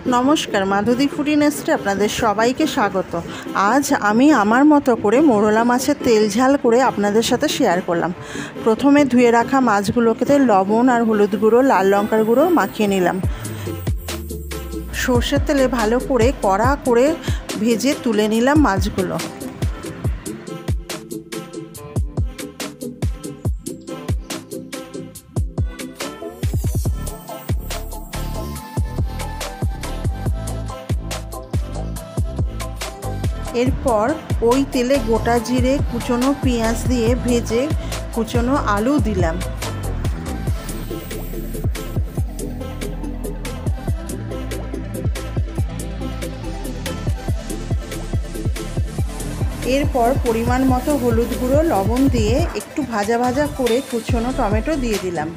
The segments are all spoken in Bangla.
নমস্কার, মাধুদি ফুডি নেস্টে আপনাদের সবাইকে স্বাগত। আজ আমি আমার মতো করে মোরলা মাছের তেল ঝাল করে আপনাদের সাথে শেয়ার করলাম। প্রথমে ধুয়ে রাখা মাছগুলোকে লবণ আর হলুদ গুঁড়ো, লাল লঙ্কার গুঁড়ো মাখিয়ে নিলাম। সর্ষের তেলে ভালো করে কড়া করে ভেজে তুলে নিলাম মাছগুলো। এরপর ওই তেলে গোটা জিরে, কুচনো পেঁয়াজ দিয়ে ভেজে কুচনো আলু দিলাম। এরপর পরিমাণ মতো হলুদ গুঁড়ো, লবণ দিয়ে একটু ভাজা ভাজা করে কুচনো টমেটো দিয়ে দিলাম।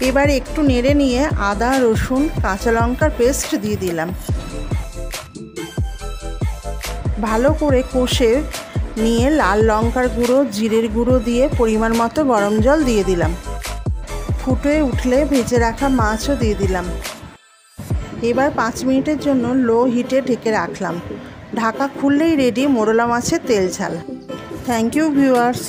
এবার একটু নেড়ে নিয়ে আদা, রসুন, কাঁচা লঙ্কার পেস্ট দিয়ে দিলাম। ভালো করে কষে নিয়ে লাল লঙ্কার গুঁড়ো, জিরের গুঁড়ো দিয়ে পরিমাণ মতো গরম জল দিয়ে দিলাম। ফুটে উঠলে ভেজে রাখা মাছও দিয়ে দিলাম। এবার 5 মিনিটের জন্য লো হিটে ঢেকে রাখলাম। ঢাকা খুললেই রেডি মোরলা মাছের তেল ঝাল। Thank you viewers.